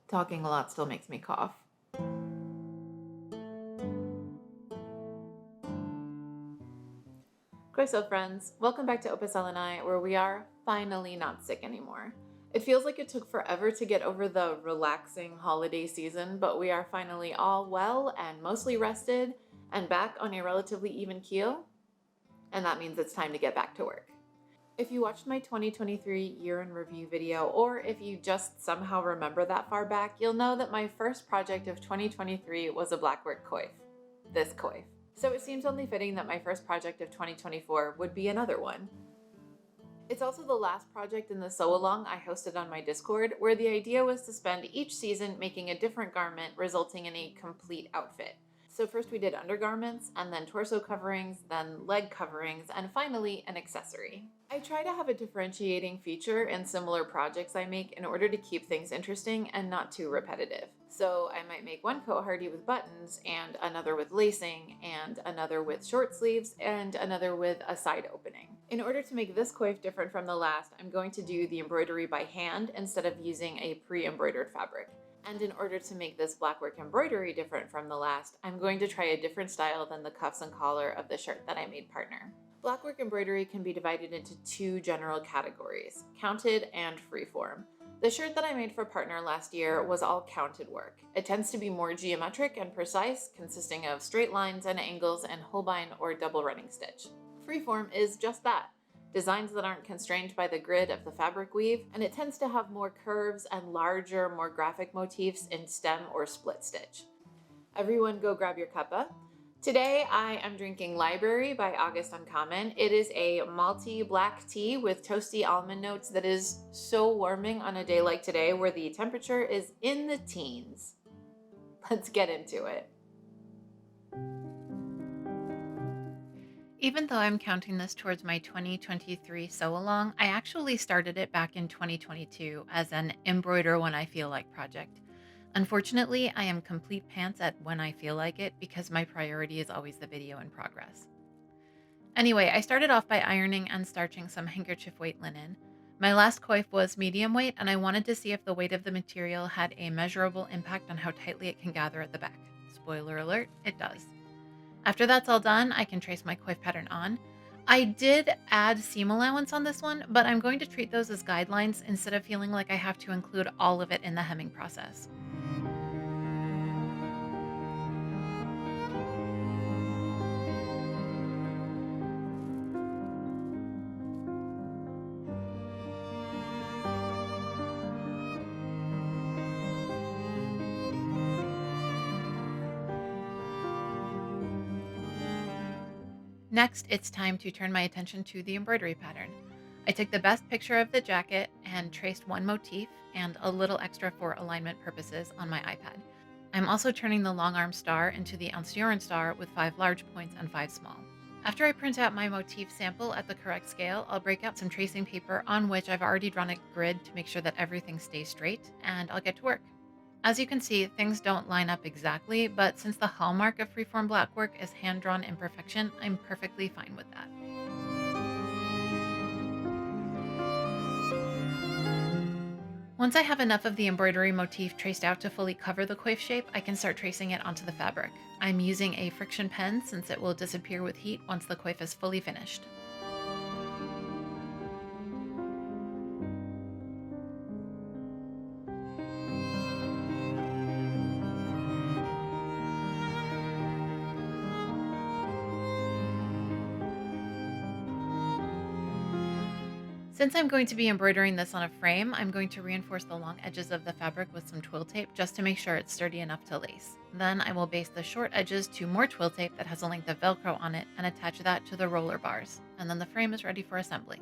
Talking a lot still makes me cough. So friends, welcome back to Opus Elenae, where we are finally not sick anymore. It feels like it took forever to get over the relaxing holiday season, but we are finally all well and mostly rested and back on a relatively even keel, and that means it's time to get back to work. If you watched my 2023 year in review video, or if you just somehow remember that far back, you'll know that my first project of 2023 was a blackwork coif, this coif. So it seems only fitting that my first project of 2024 would be another one. It's also the last project in the sew-along I hosted on my Discord, where the idea was to spend each season making a different garment, resulting in a complete outfit. So first we did undergarments, and then torso coverings, then leg coverings, and finally an accessory. I try to have a differentiating feature in similar projects I make in order to keep things interesting and not too repetitive. So I might make one coat hardy with buttons, and another with lacing, and another with short sleeves, and another with a side opening. In order to make this coif different from the last, I'm going to do the embroidery by hand instead of using a pre-embroidered fabric. And in order to make this blackwork embroidery different from the last, I'm going to try a different style than the cuffs and collar of the shirt that I made partner. Blackwork embroidery can be divided into two general categories, counted and freeform. The shirt that I made for partner last year was all counted work. It tends to be more geometric and precise, consisting of straight lines and angles and Holbein or double running stitch. Freeform is just that. Designs that aren't constrained by the grid of the fabric weave, and it tends to have more curves and larger, more graphic motifs in stem or split stitch. Everyone go grab your cuppa. Today I am drinking Library by August Uncommon. It is a malty black tea with toasty almond notes that is so warming on a day like today where the temperature is in the teens. Let's get into it. Even though I'm counting this towards my 2023 sew-along, I actually started it back in 2022 as an embroider when I feel like project. Unfortunately, I am complete pants at when I feel like it because my priority is always the video in progress. Anyway, I started off by ironing and starching some handkerchief weight linen. My last coif was medium weight, and I wanted to see if the weight of the material had a measurable impact on how tightly it can gather at the back. Spoiler alert, it does. After that's all done, I can trace my coif pattern on. I did add seam allowance on this one, but I'm going to treat those as guidelines instead of feeling like I have to include all of it in the hemming process. Next, it's time to turn my attention to the embroidery pattern. I took the best picture of the jacket and traced one motif and a little extra for alignment purposes on my iPad. I'm also turning the long arm star into the Landström star with 5 large points and 5 small. After I print out my motif sample at the correct scale, I'll break out some tracing paper on which I've already drawn a grid to make sure that everything stays straight, and I'll get to work. As you can see, things don't line up exactly, but since the hallmark of freeform blackwork is hand-drawn imperfection, I'm perfectly fine with that. Once I have enough of the embroidery motif traced out to fully cover the coif shape, I can start tracing it onto the fabric. I'm using a friction pen since it will disappear with heat once the coif is fully finished. Since I'm going to be embroidering this on a frame, I'm going to reinforce the long edges of the fabric with some twill tape just to make sure it's sturdy enough to lace. Then I will baste the short edges to more twill tape that has a length of Velcro on it and attach that to the roller bars. And then the frame is ready for assembly.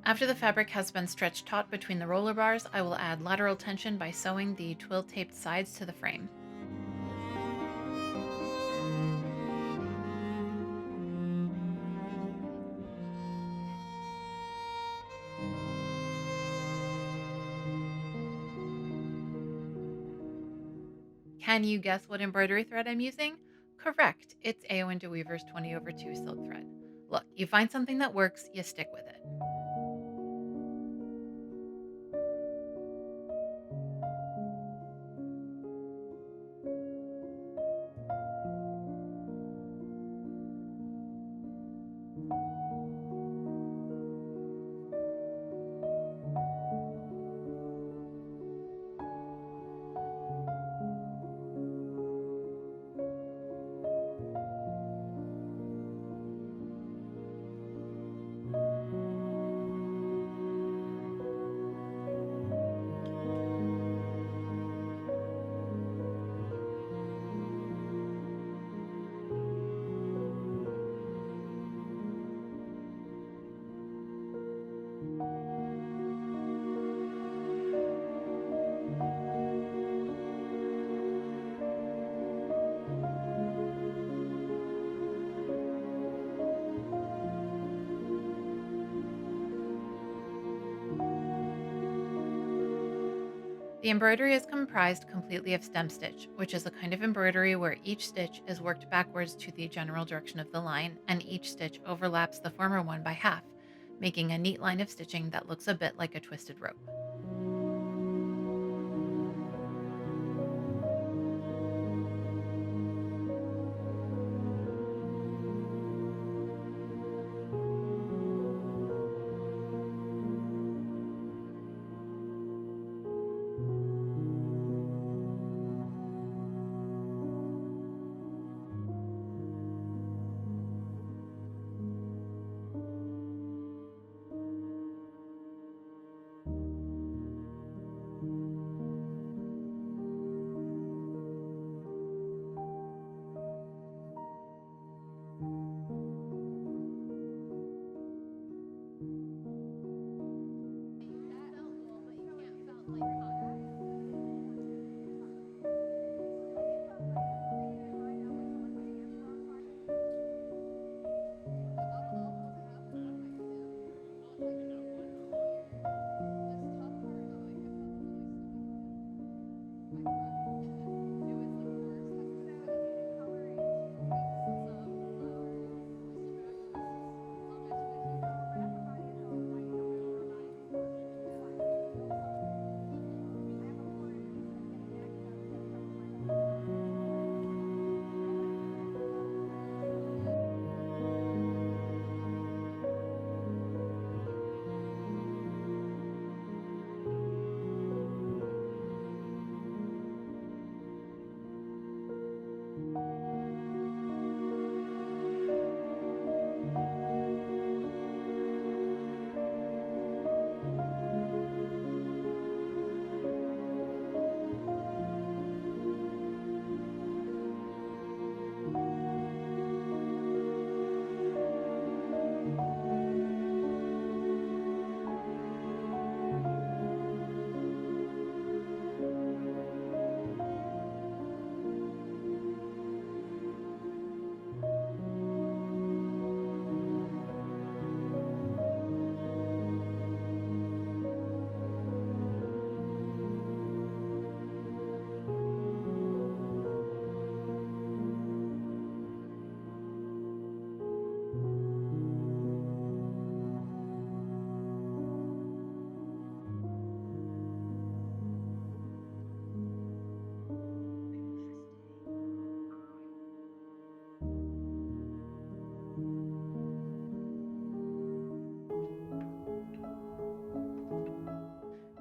After the fabric has been stretched taut between the roller bars, I will add lateral tension by sewing the twill-taped sides to the frame. Can you guess what embroidery thread I'm using? Correct, it's A.O. DeWeaver's 20/2 silk thread. Look, you find something that works, you stick with it. The embroidery is comprised completely of stem stitch, which is a kind of embroidery where each stitch is worked backwards to the general direction of the line, and each stitch overlaps the former one by half, making a neat line of stitching that looks a bit like a twisted rope.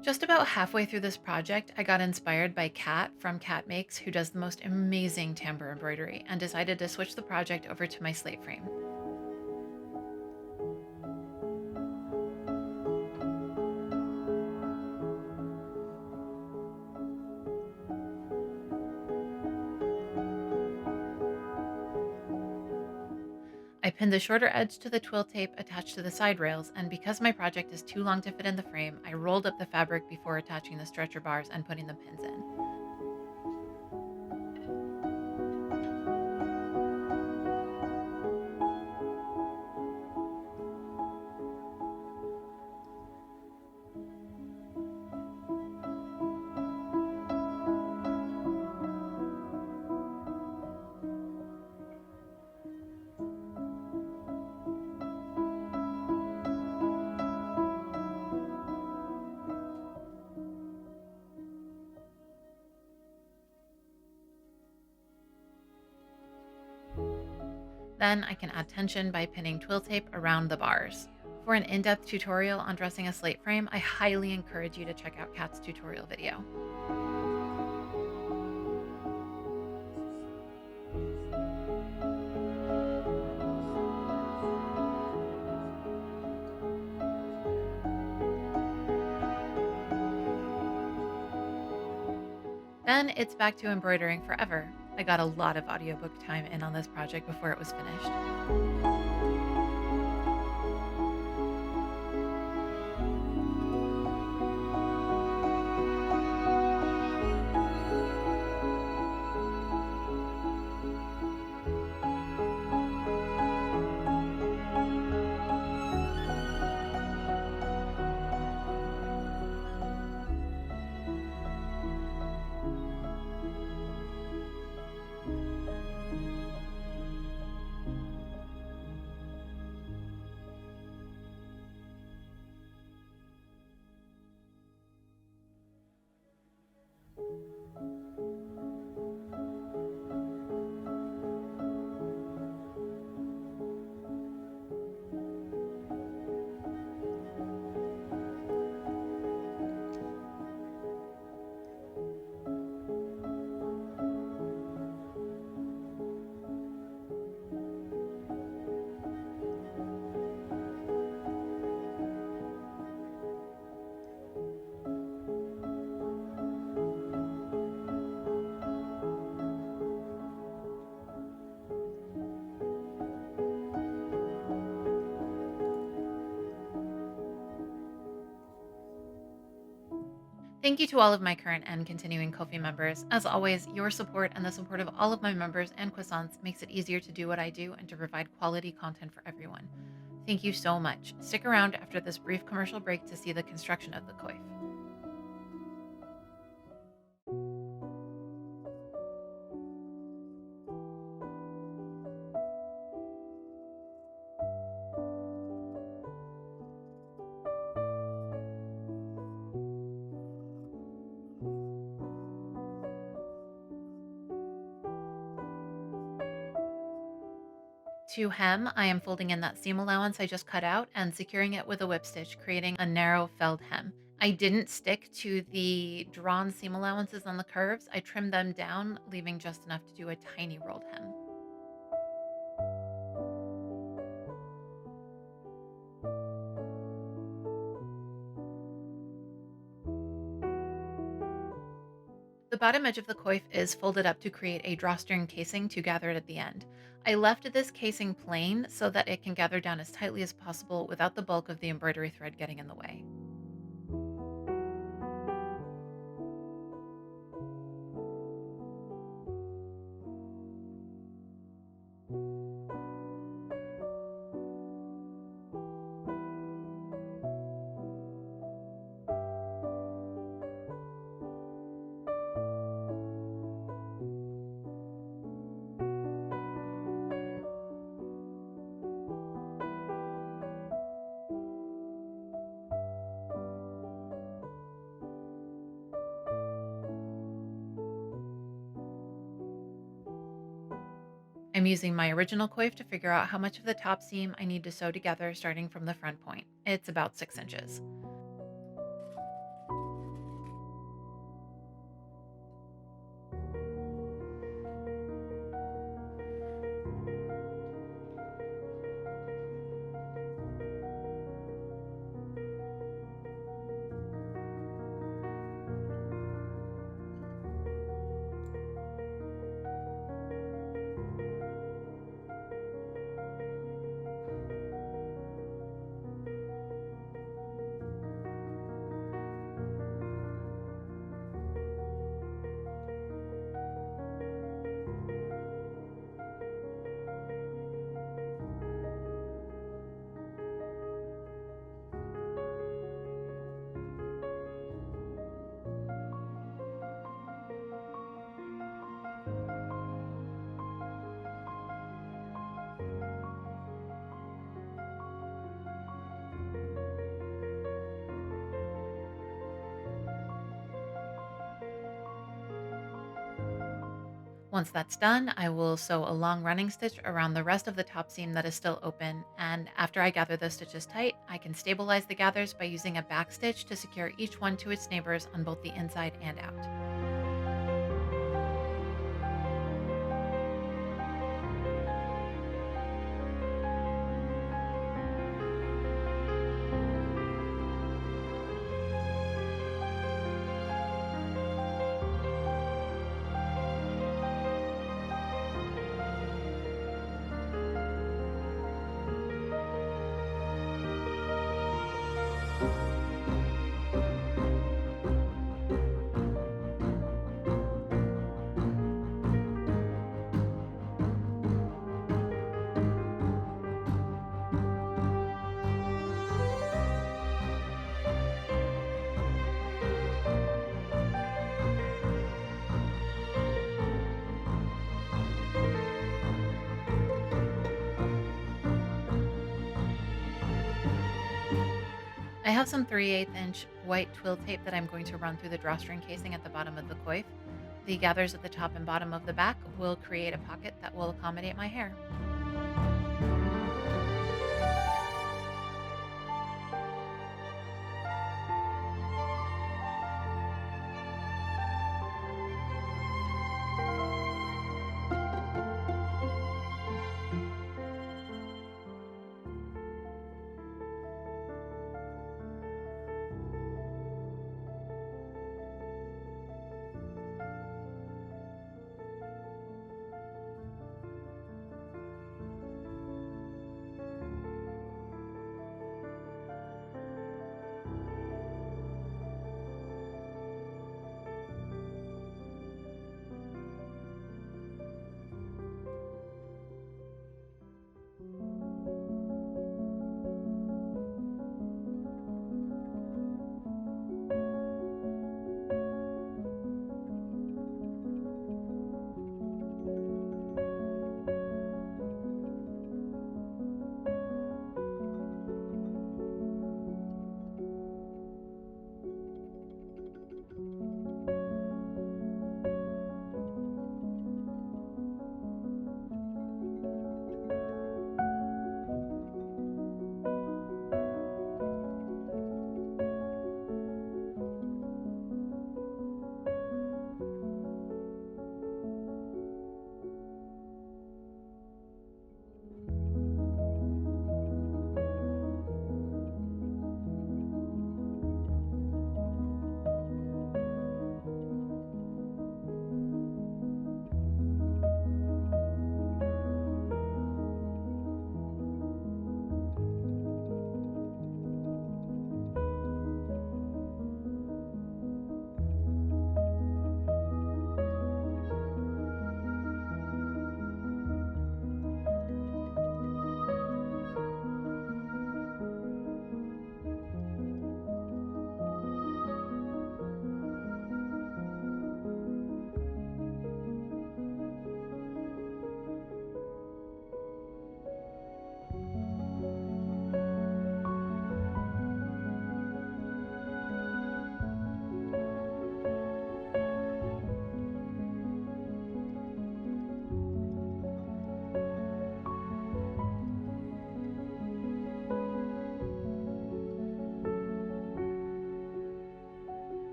Just about halfway through this project, I got inspired by Kat from Kat Makes, who does the most amazing timbre embroidery, and decided to switch the project over to my slate frame. I I pinned the shorter edge to the twill tape attached to the side rails, and because my project is too long to fit in the frame, I rolled up the fabric before attaching the stretcher bars and putting the pins in. Then I can add tension by pinning twill tape around the bars. For an in-depth tutorial on dressing a slate frame, I highly encourage you to check out Kat's tutorial video. Then it's back to embroidering forever. I got a lot of audiobook time in on this project before it was finished. Thank you to all of my current and continuing Ko-fi members. As always, your support and the support of all of my members and croissants makes it easier to do what I do and to provide quality content for everyone. Thank you so much. Stick around after this brief commercial break to see the construction of the coif. To hem, I am folding in that seam allowance I just cut out and securing it with a whip stitch, creating a narrow felled hem. I didn't stick to the drawn seam allowances on the curves. I trimmed them down, leaving just enough to do a tiny rolled hem. The bottom edge of the coif is folded up to create a drawstring casing to gather it at the end. I left this casing plain so that it can gather down as tightly as possible without the bulk of the embroidery thread getting in the way. I'm using my original coif to figure out how much of the top seam I need to sew together starting from the front point. It's about 6 inches. Once that's done, I will sew a long running stitch around the rest of the top seam that is still open, and after I gather those stitches tight, I can stabilize the gathers by using a back stitch to secure each one to its neighbors on both the inside and out. I have some 3/8 inch white twill tape that I'm going to run through the drawstring casing at the bottom of the coif. The gathers at the top and bottom of the back will create a pocket that will accommodate my hair.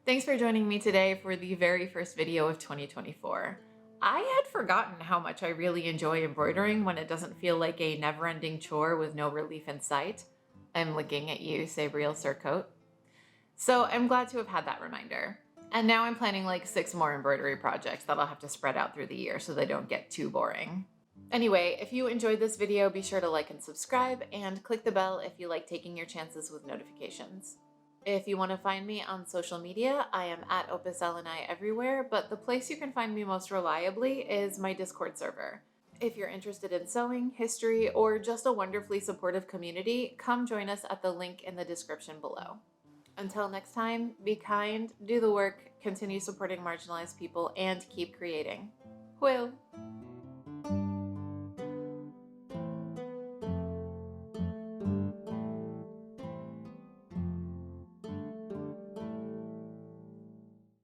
Thanks for joining me today for the very first video of 2024. I had forgotten how much I really enjoy embroidering when it doesn't feel like a never-ending chore with no relief in sight. I'm looking at you, say real surcoat. So I'm glad to have had that reminder. And now I'm planning like 6 more embroidery projects that I'll have to spread out through the year so they don't get too boring. Anyway, if you enjoyed this video, be sure to like and subscribe and click the bell if you like taking your chances with notifications. If you want to find me on social media, I am at Opus Elenae everywhere, but the place you can find me most reliably is my Discord server. If you're interested in sewing, history, or just a wonderfully supportive community, come join us at the link in the description below. Until next time, be kind, do the work, continue supporting marginalized people, and keep creating. Will.